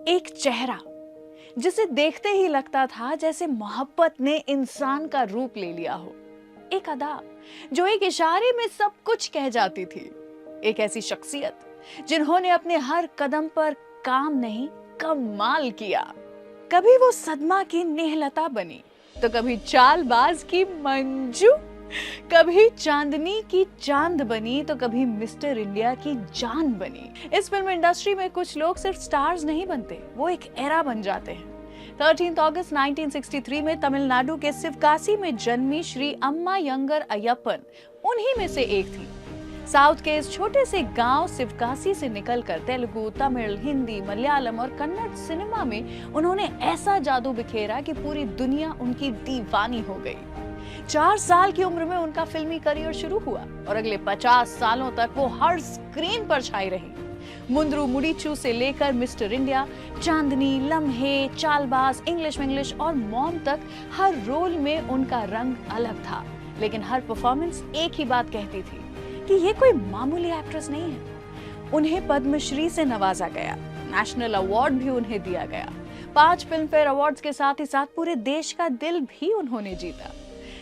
एक चेहरा जिसे देखते ही लगता था जैसे मोहब्बत ने इंसान का रूप ले लिया हो। एक अदा जो एक इशारे में सब कुछ कह जाती थी। एक ऐसी शख्सियत जिन्होंने अपने हर कदम पर काम नहीं कमाल किया। कभी वो सदमा की नेहलता बनी तो कभी चालबाज की मंजू, कभी चांदनी की चांद बनी तो कभी मिस्टर इंडिया की जान बनी। इस फिल्म इंडस्ट्री में कुछ लोग सिर्फ स्टार्स नहीं बनते, वो एक एरा बन जाते हैं। 13 अगस्त 1963 में तमिलनाडु के शिवकाशी में जन्मी श्री अम्मा यंगर अय्यप्पन उन्हीं में से एक थी। साउथ के इस छोटे से गांव शिवकाशी से निकलकर तेलुगु, तमिल, हिंदी, मलयालम और कन्नड़ सिनेमा में उन्होंने ऐसा जादू बिखेरा कि पूरी दुनिया उनकी दीवानी हो गई। 4 साल की उम्र में उनका फिल्मी करियर शुरू हुआ और अगले 50 सालों तक वो हर स्क्रीन पर छाई रही। मुंद्रू मुडीचू से लेकर मिस्टर इंडिया, चांदनी, लम्हे, चालबाज, इंग्लिश और मॉम तक हर रोल में उनका रंग अलग था, लेकिन हर परफॉर्मेंस एक ही बात कहती थी कि ये कोई मामूली एक्ट्रेस नहीं है। उन्हें पद्मश्री से नवाजा गया, नेशनल अवार्ड भी उन्हें दिया गया। 5 फिल्म फेयर अवार्ड्स के साथ ही साथ पूरे देश का दिल भी उन्होंने जीता।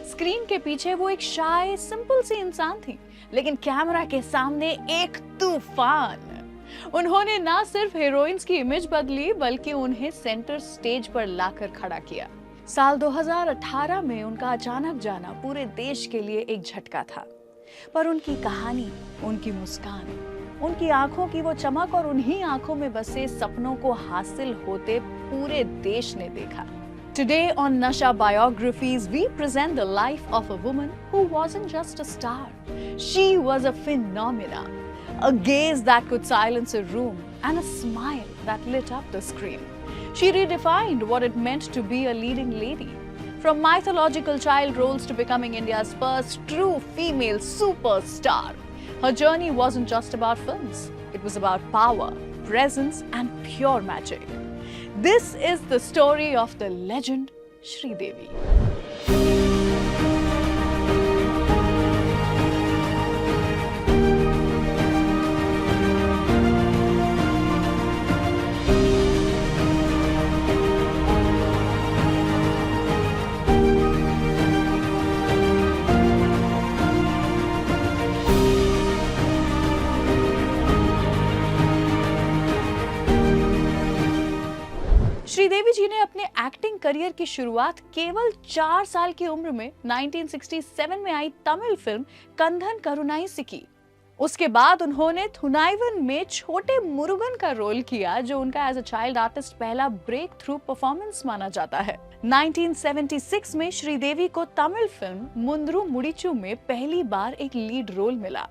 स्क्रीन के पीछे वो एक शाय, सिंपल सी इंसान थी, लेकिन कैमरा के सामने एक तूफान। उन्होंने ना सिर्फ हीरोइंस की इमेज बदली बल्कि उन्हें सेंटर स्टेज पर लाकर खड़ा किया। साल 2018 में उनका अचानक जाना पूरे देश के लिए एक झटका था, पर उनकी कहानी, उनकी मुस्कान, उनकी आंखों की वो चमक और उन्हीं आंखों में बसे सपनों को हासिल होते पूरे देश ने देखा। Today on Nasha Biographies, we present the life of a woman who wasn't just a star. She was a phenomenon, a gaze that could silence a room and a smile that lit up the screen. She redefined what it meant to be a leading lady. From mythological child roles to becoming India's first true female superstar, her journey wasn't just about films. It was about power, presence, and pure magic. This is the story of the legend Sridevi. Sridevi जी ने अपने acting career की शुरुआत केवल 4 साल की उम्र में 1967 में आई तमिल फिल्म कंधन करुणाई से की। उसके बाद उन्होंने थुनाइवन में छोटे मुरुगन का रोल किया, जो उनका एज अ चाइल्ड आर्टिस्ट पहला ब्रेक थ्रू परफॉर्मेंस माना जाता है। 1976 में श्रीदेवी को तमिल फिल्म मुंद्रू मुडीचू में पहली बार एक लीड रोल मिला।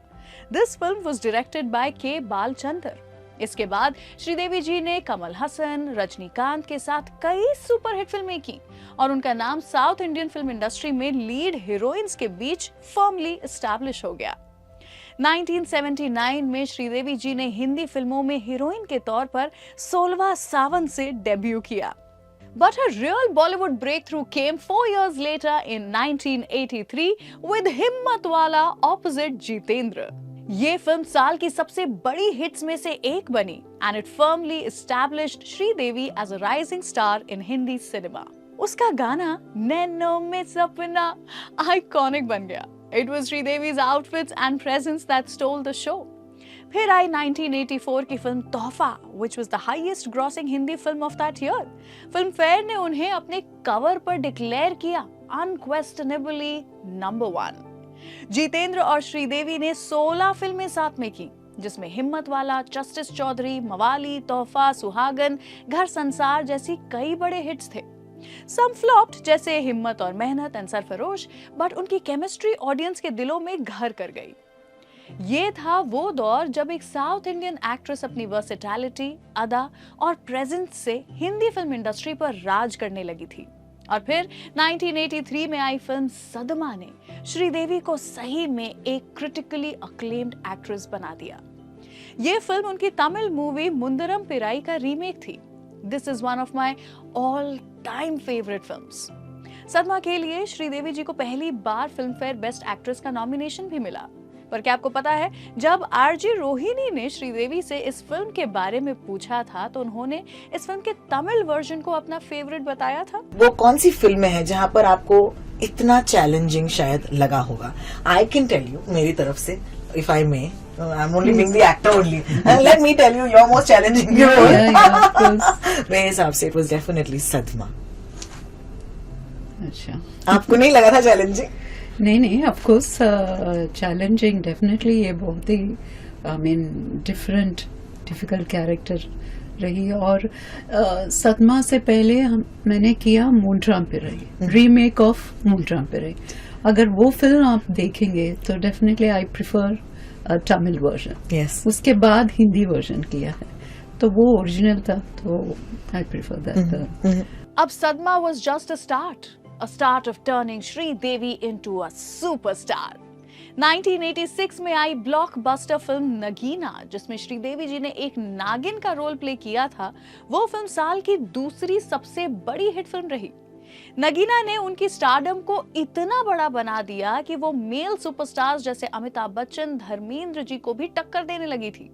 This film was directed by के बालचंदर। इसके बाद श्रीदेवी जी ने कमल हसन, रजनीकांत के साथ कई सुपरहिट फिल्में की और उनका नाम साउथ इंडियन फिल्म इंडस्ट्री में लीड हीरोइंस के बीच फर्मली एस्टैब्लिश हो गया। 1979 में श्रीदेवी जी ने हिंदी फिल्मों में हीरोइन के तौर पर 16वां सावन से डेब्यू किया। But her real Bollywood breakthrough came 4 years later in 1983 with Himmatwala opposite Jitendra. ये फिल्म साल की सबसे बड़ी हिट्स में से एक बनी and it firmly established Sridevi as a rising star in Hindi cinema. उसका गाना नैनो में सपना आइकॉनिक बन गया। It was Sridevi's outfits and presence that stole the show. फिर आई 1984 की फिल्म तोहफा, which was the highest grossing Hindi film of that year. Film fair ने उन्हें अपने कवर पर डिक्लेयर किया अनक्वेश्चनेबली नंबर 1। जितेंद्र और श्रीदेवी ने 16 फिल्में साथ में की, जिसमें हिम्मतवाला, जस्टिस चौधरी, मवाली, तोहफा, सुहागन, घर संसार जैसी कई बड़े हिट्स थे। सम फ्लॉप्ड जैसे हिम्मत और मेहनत एंड सरफरोश, बट उनकी केमिस्ट्री ऑडियंस के दिलों में घर कर गई। ये था वो दौर जब एक साउथ इंडियन एक्ट्रेस अपनी वर्सेटैलिटी, अदा और प्रेजेंस से हिंदी फिल्म इंडस्ट्री पर राज करने लगी थी। और फिर 1983 में आई फिल्म सदमा ने श्रीदेवी को सही में एक क्रिटिकली अक्लेम्ड एक्ट्रेस बना दिया। ये फिल्म उनकी तमिल मूवी मुंदरम पिराई का रीमेक थी। This is one of my all time favourite films. सदमा के लिए श्रीदेवी जी को पहली बार फिल्म फेयर बेस्ट एक्ट्रेस का नॉमिनेशन भी मिला। पर क्या आपको पता है, जब आरजे रोहिणी ने श्रीदेवी से इस फिल्म के बारे में पूछा था तो उन्होंने इस फिल्म के तमिल वर्जन को अपना फेवरेट बताया था। वो कौन सी फिल्म है जहाँ पर आपको इतना चैलेंजिंग शायद लगा होगा? आई कैन टेल यू मेरी तरफ से, if I may, I'm only being the actor only. And let me tell you, you're most challenging. मेरे हिसाब से it was definitely सदमा। अच्छा, आपको नहीं लगा था चैलेंजिंग? नहीं, ऑफ कोर्स चैलेंजिंग डेफिनेटली। ये बहुत ही आई मीन डिफिकल्ट कैरेक्टर रही। और सदमा से पहले मैंने किया मूंड्राम पिराई, रीमेक ऑफ मूंड्राम पिराई। अगर वो फिल्म आप देखेंगे तो definitely I prefer Tamil version. Yes. उसके बाद हिंदी वर्जन किया है, तो वो ओरिजिनल था, तो आई प्रिफर दैट। अब सदमा was just a start of turning Sridevi into a superstar। 1986 में आई ब्लॉकबस्टर फिल्म नगीना, जिसमें श्रीदेवी जी ने एक नागिन का रोल प्ले किया था, वो फिल्म साल की दूसरी सबसे बड़ी हिट फिल्म रही। नगीना ने उनकी स्टारडम को इतना बड़ा बना दिया कि वो मेल सुपरस्टार्स जैसे अमिताभ बच्चन, धर्मेंद्र जी को भी टक्कर देने लगी थी।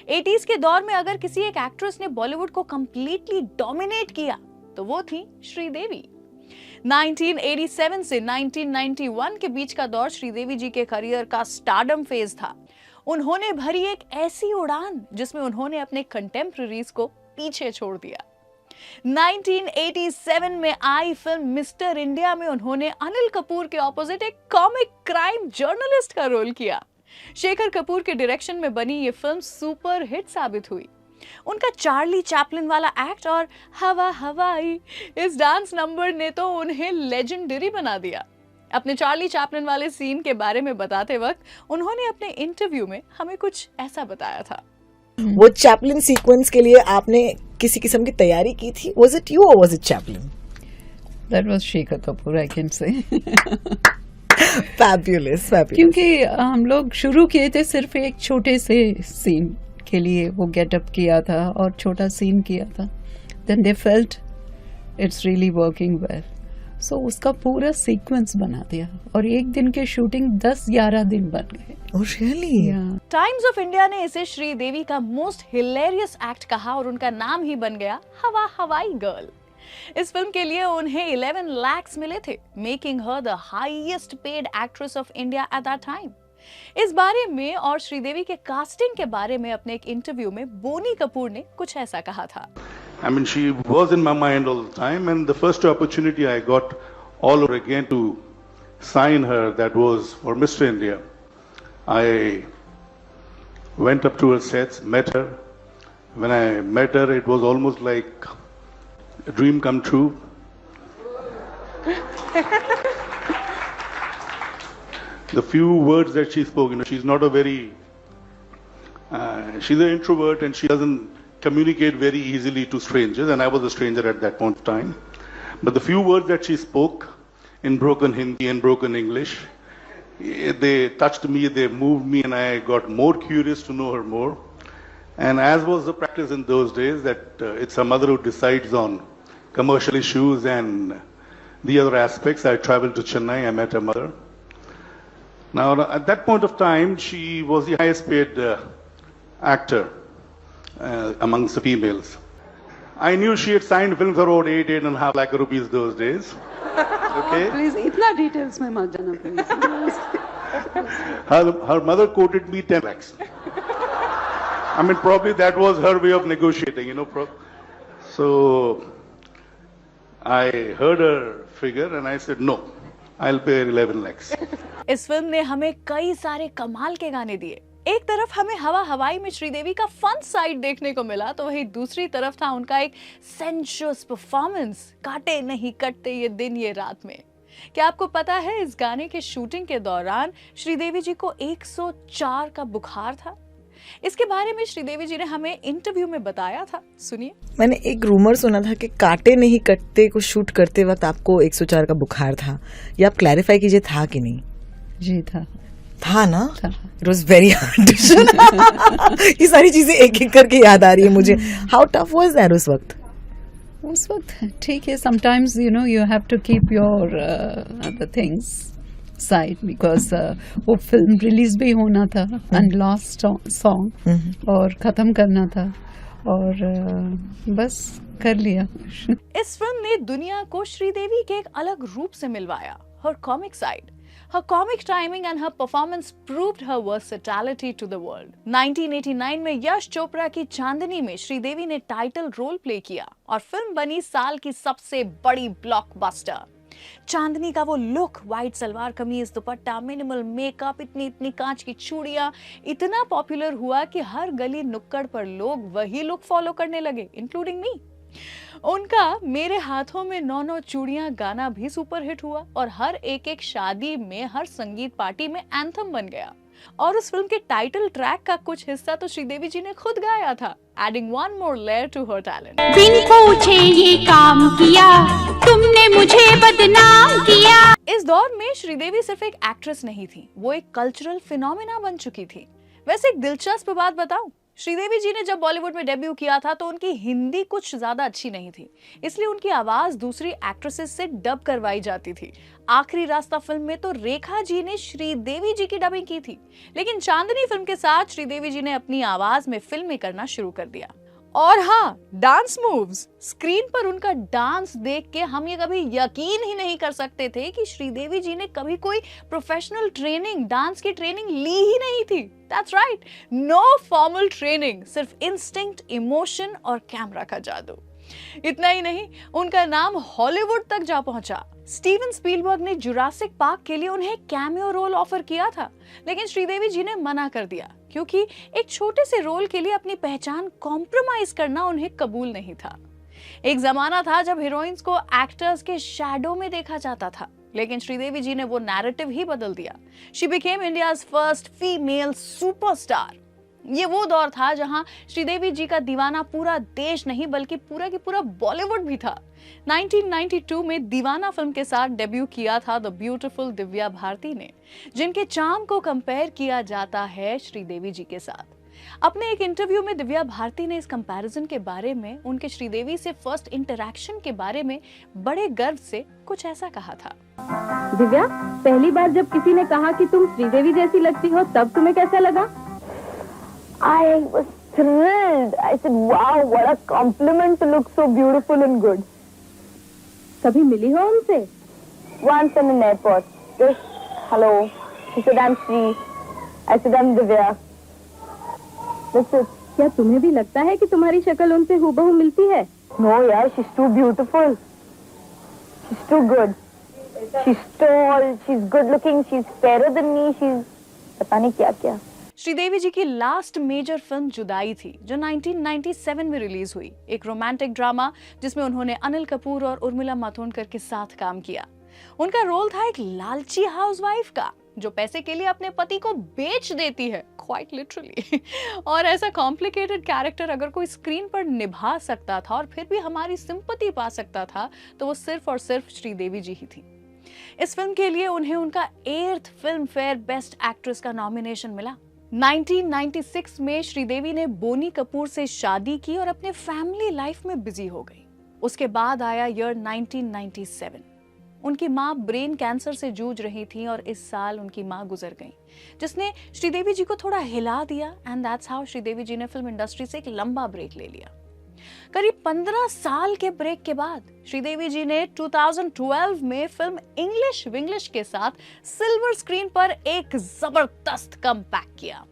80s के दौर में अगर किसी एक एक्ट्रेस ने बॉलीवुड को कंप्लीटली डोमिनेट किया तो वो थी श्रीदेवी। 1987 से 1991 के बीच का दौर श्रीदेवी जी के करियर का स्टारडम फेज था। उन्होंने भरी एक ऐसी उड़ान जिसमें उन्होंने अपने कंटेम्पररीज को पीछे छोड़ दिया। 1987 में आई फिल्म मिस्टर इंडिया में उन्होंने अनिल कपूर के ऑपोजिट एक कॉमिक क्राइम जर्नलिस्ट का रोल किया। शेखर कपूर के डायरेक्शन में बनी ये फिल्म सुपर हिट साबित हुई। उनका चार्ली चैपलिन वाला एक्ट और हवा हवाई इस डांस नंबर ने तो उन्हें लेजेंडरी बना दिया। अपने चार्ली चैपलिन वाले सीन के बारे में बताते वक्त उन्होंने अपने इंटरव्यू में हमें कुछ ऐसा बताया था। वो चैपलिन सीक्वेंस के लिए आपने किसी किस्म की तैयारी की थी? Was it you or was it Chaplin? That was Shekhar Kapoor, I can say. Fabulous, fabulous. क्योंकि हम लोग शुरू किए थे सिर्फ एक छोटे से सीन के लिए, वो गेटअप किया था और छोटा सीन किया था। Then they felt it's really working well. So उसका पूरा सीक्वेंस बना दिया और एक दिन के शूटिंग 10-11 दिन बन गए। Oh really? Yeah. Times of India ने इसे श्रीदेवी का मोस्ट हिलेरियस एक्ट कहा और उनका नाम ही बन गया हवा हवाई गर्ल। इस फिल्म के लिए उन्हें 11 lakhs मिले थे, making her the highest paid actress of India at that time. इस बारे में और श्रीदेवी के कास्टिंग के बारे में अपने एक इंटरव्यू में बोनी कपूर ने कुछ ऐसा कहा था। I mean, she was in my mind all the time, and the first opportunity I got all over again to sign her, that was for Mr. India. I went up to her sets, met her. When I met her, it was almost like a dream come true. The few words that she spoke, she's not a very, she's an introvert and she doesn't communicate very easily to strangers, and I was a stranger at that point of time. But the few words that she spoke in broken Hindi and broken English, they touched me, they moved me, and I got more curious to know her more. And as was the practice in those days, that it's a mother who decides on commercial issues and the other aspects. I traveled to Chennai, I met her mother. Now, at that point of time, she was the highest paid actor amongst the females. I knew she had signed films for about 8.5 lakh rupees those days. Okay. Please, इतना details में मत जाना please. Her mother quoted me 10 lakhs. I mean, probably that was her way of negotiating, So I heard her figure and I said, no, I'll pay 11 lakhs. इस film ने हमें कई सारे कमाल के गाने दिए। एक तरफ हमें हवा हवाई में श्रीदेवी का फन साइड देखने को मिला, तो वहीं दूसरी तरफ था उनका एक सेंशुअस परफॉर्मेंस, काटे नहीं कटते ये दिन ये रात में। क्या आपको पता है इस गाने के शूटिंग के दौरान श्रीदेवी जी को 104 का बुखार था? इसके बारे में श्रीदेवी जी ने हमें इंटरव्यू में बताया था, सुनिए। मैंने एक रूमर सुना था कि काटे नहीं कटते को शूट करते वक्त आपको 104 का बुखार था। ये आप क्लैरिफाई कीजिए, था कि नहीं? जी था ना? था। It was very hard. ये सारी चीजें एक एक करके याद आ रही है मुझे। हाउ टफ वाज दैट उस वक्त? उस वक्त ठीक है, sometimes you have to keep your other things side because वो फिल्म रिलीज भी होना था अनलॉस्ट सॉन्ग और खत्म करना था और बस कर लिया। इस फिल्म ने दुनिया को श्रीदेवी के एक अलग रूप से मिलवाया, her comic side. Her comic timing and her performance proved her versatility to the world. 1989 में यश चोपड़ा की चांदनी में श्रीदेवी ने टाइटल रोल प्ले किया और फिल्म बनी साल की सबसे बड़ी ब्लॉकबस्टर। चांदनी का वो लुक, व्हाइट सलवार कमीज, दुपट्टा, मिनिमल मेकअप, इतनी कांच की चूड़ियां इतना पॉपुलर हुआ कि हर गली नुक्कड़ पर लोग वही लुक फॉलो करने लगे, इंक्लूडिंग मी। उनका मेरे हाथों में 9 चूड़ियां गाना भी सुपरहिट हुआ और हर एक शादी में, हर संगीत पार्टी में एंथम बन गया। और उस फिल्म के टाइटल ट्रैक का कुछ हिस्सा तो श्रीदेवी जी ने खुद गाया था, adding one more layer to her talent. बिन पूछे ये काम किया तुमने, मुझे बदनाम किया। इस दौर में श्रीदेवी सिर्फ एक एक्ट्रेस नहीं थी, वो एक कल्चरल फिनोमेना बन चुकी थी। वैसे एक दिलचस्प बात बताऊं, श्रीदेवी जी ने जब बॉलीवुड में डेब्यू किया था तो उनकी हिंदी कुछ ज्यादा अच्छी नहीं थी, इसलिए उनकी आवाज दूसरी एक्ट्रेसेस से डब करवाई जाती थी। आखिरी रास्ता फिल्म में तो रेखा जी ने श्रीदेवी जी की डबिंग की थी, लेकिन चांदनी फिल्म के साथ श्रीदेवी जी ने अपनी आवाज में फिल्में करना शुरू कर दिया। और हाँ, डांस मूव्स, स्क्रीन पर उनका डांस देख के हम ये कभी यकीन ही नहीं कर सकते थे कि श्रीदेवी जी ने कभी कोई प्रोफेशनल ट्रेनिंग, डांस की ट्रेनिंग ली ही नहीं थी। That's right, no formal training, सिर्फ इंस्टिंक्ट, इमोशन और कैमरा का जादू। इतना ही नहीं, उनका नाम हॉलीवुड तक जा पहुंचा। स्टीवन स्पीलबर्ग ने जुरासिक पार्क के लिए उन्हें कैमियो रोल ऑफर किया था, लेकिन श्रीदेवी जी ने मना कर दिया क्योंकि एक छोटे से रोल के लिए अपनी पहचान कॉम्प्रोमाइज करना उन्हें कबूल नहीं था। एक जमाना था जब हीरोइंस को एक्टर्स के शैडो में देखा जाता था, लेकिन श्रीदेवी जी ने वो नैरेटिव ही बदल दिया। She became India's first female superstar. ये वो दौर था जहां श्रीदेवी जी का दीवाना पूरा देश नहीं बल्कि पूरा की पूरा बॉलीवुड भी था। 1992 में दीवाना फिल्म के साथ डेब्यू किया था द ब्यूटीफुल दिव्या भारती ने, जिनके चार्म को कंपेयर किया जाता है श्रीदेवी जी के साथ। अपने एक इंटरव्यू में दिव्या भारती ने इस कंपैरिजन के बारे में, उनके श्रीदेवी से फर्स्ट इंटरैक्शन के बारे में बड़े गर्व से कुछ ऐसा कहा था। दिव्या, पहली बार जब किसी ने कहा कि तुम श्रीदेवी जैसी लगती हो, तब तुम्हें कैसा लगा? I was thrilled. I said, wow, what a compliment to look so beautiful and good. कभी मिली हो उनसे? Once in an airport. Just, hello. She said, I'm Shri. I said, I'm Divya. That's it. क्या तुम्हें भी लगता है कि तुम्हारी शक्ल उनसे हूबहू मिलती है? No, yeah, she's too beautiful. She's too good. She's tall, she's good looking, she's fairer than me, she's पता नहीं क्या क्या। श्रीदेवी जी की लास्ट मेजर फिल्म जुदाई थी, जो 1997 में रिलीज हुई। एक रोमांटिक ड्रामा जिसमें उन्होंने अनिल कपूर और उर्मिला मातोंडकर के साथ काम किया। उनका रोल था एक लालची हाउसवाइफ का, जो पैसे के लिए अपने पति को बेच देती है, क्वाइट लिटरली। और ऐसा कॉम्प्लिकेटेड कैरेक्टर अगर कोई स्क्रीन पर निभा सकता था और फिर भी हमारी सिंपैथी पा सकता था, तो वो सिर्फ और सिर्फ श्रीदेवी जी ही थी। इस फिल्म के लिए उन्हें उनका 8th film fair best actress का नॉमिनेशन मिला। 1996 में श्रीदेवी ने बोनी कपूर से शादी की और अपने फैमिली लाइफ में बिजी हो गई। उसके बाद आया ईयर 1997। उनकी मां ब्रेन कैंसर से जूझ रही थी और इस साल उनकी मां गुजर गई, जिसने श्रीदेवी जी को थोड़ा हिला दिया। एंड दैट्स हाउ श्रीदेवी जी ने फिल्म इंडस्ट्री से एक लंबा ब्रेक ले लिया। करीब 15 साल के ब्रेक के बाद श्रीदेवी जी ने 2012 में फिल्म इंग्लिश विंग्लिश के साथ सिल्वर स्क्रीन पर एक जबरदस्त कमबैक किया।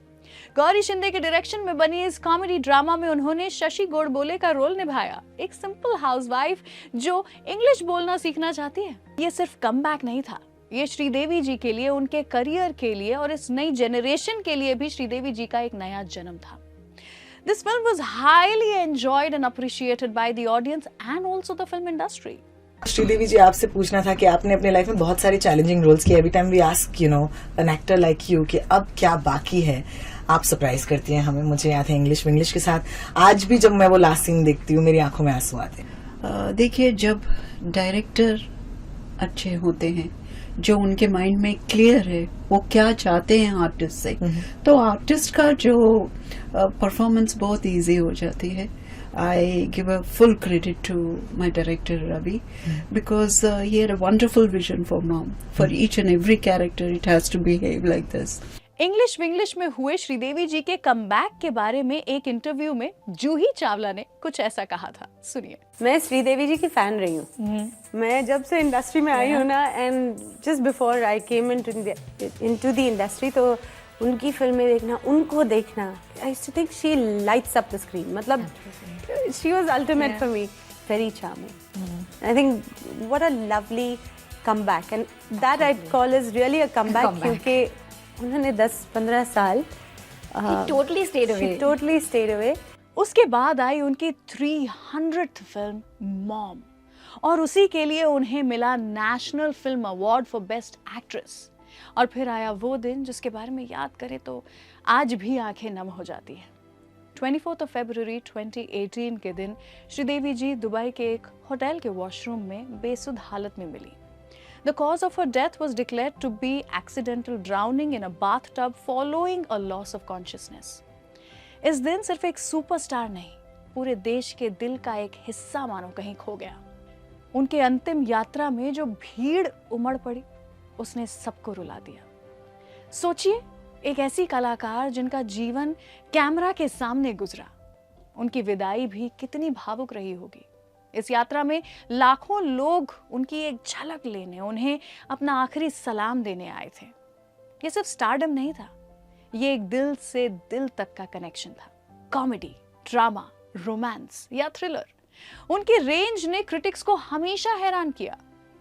गौरी शिंदे के डायरेक्शन में बनी इस कॉमेडी ड्रामा में उन्होंने शशि गोडबोले का रोल निभाया, एक सिंपल हाउसवाइफ जो इंग्लिश बोलना सीखना चाहती है। ये सिर्फ कमबैक नहीं था, ये श्रीदेवी जी के लिए, उनके करियर के लिए और इस नई जनरेशन के लिए भी श्रीदेवी जी का एक नया जन्म था। This film was highly enjoyed and appreciated by the audience and also the film industry. Sridevi जी, आपसे पूछना था कि आपने अपने लाइफ में बहुत सारे चैलेंजिंग रोल्स किए। Every time we ask an actor like you कि अब क्या बाकी है, आप सरप्राइज करती हैं हमें। मुझे याद है इंग्लिश विंग्लिश के साथ आज भी जब मैं वो लास्ट सीन देखती हूँ मेरी आंखों में आंसू आते हैं। देखिए, जब डायरेक्टर अच्छे होते हैं, जो उनके माइंड में क्लियर है वो क्या चाहते हैं आर्टिस्ट से, तो आर्टिस्ट का जो परफॉर्मेंस बहुत इजी हो जाती है। I give a full credit to my director Ravi because he had a wonderful vision for mom. For each and every character, it has to behave like this. English Vinglish में हुए श्रीदेवी जी के comeback के बारे में एक इंटरव्यू में जूही चावला ने कुछ ऐसा कहा था, सुनिए। मैं श्रीदेवी जी की फैन रही हूँ। मैं जब से इंडस्ट्री में आई हूँ ना, and just before I came into the industry, तो उनकी फिल्में देखना, उनको देखना, I used to think she lights up the screen. मतलब she was ultimate for me, very charming. I think what a lovely comeback, and that I call is really a comeback, क्योंकि उन्होंने 10-15 साल totally stayed away. उसके बाद आई उनकी 300th film mom, और उसी के लिए उन्हें मिला national film award for best actress. और फिर आया वो दिन जिसके बारे में याद करें तो आज भी आंखें नम हो जाती हैं। 24 फरवरी 2018 के दिन श्रीदेवी जी दुबई के एक होटल के वॉशरूम में बेसुध हालत में मिली। The cause of her death was declared to be accidental drowning in a bathtub following a loss of consciousness. इस दिन सिर्फ एक सुपरस्टार नहीं, पूरे देश के दिल का एक हिस्सा मानो कहीं खो गया। उनके अंतिम यात्रा में जो भीड़ उमड़ पड़ी, उसने सबको रुला दिया। सोचिए, एक ऐसी कलाकार जिनका जीवन कैमरा के सामने गुजरा, उनकी विदाई भी कितनी भावुक रही होगी। इस यात्रा में लाखों लोग उनकी एक झलक लेने, उन्हें अपना आखिरी सलाम देने आए थे। ये सिर्फ स्टारडम नहीं था, ये एक दिल से दिल तक का कनेक्शन था। कॉमेडी, ड्रामा, रोमांस या थ्रिलर, उनकी रेंज ने क्रिटिक्स को हमेशा हैरान किया,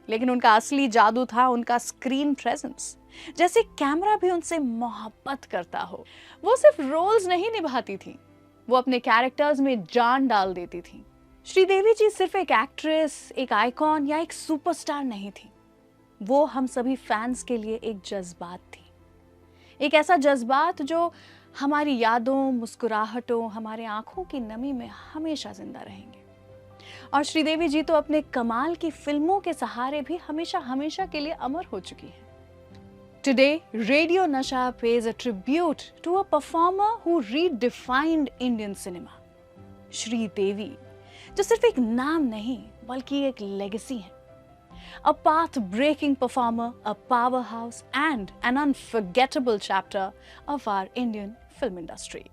लेकिन उनका असली जादू था उनका स्क्रीन प्रेजेंस। जैसे कैमरा भी उनसे मोहब्बत करता हो। वो सिर्फ रोल्स नहीं निभाती थी, वो अपने कैरेक्टर्स में जान डाल देती थी। श्रीदेवी जी सिर्फ एक एक्ट्रेस, एक आइकॉन या एक सुपरस्टार नहीं थी, वो हम सभी फैंस के लिए एक जज्बात थी। एक ऐसा जज्बात जो हमारी यादों, मुस्कुराहटों, हमारे आंखों की नमी में हमेशा जिंदा रहेंगे। और श्रीदेवी जी तो अपने कमाल की फिल्मों के सहारे भी हमेशा हमेशा के लिए अमर हो चुकी है। Today, Radio Nasha pays a tribute to a performer who redefined Indian cinema. Sridevi, जो सिर्फ एक नाम नहीं बल्कि एक लेगेसी है। A path-breaking performer, a powerhouse, and an unforgettable chapter of our Indian film industry.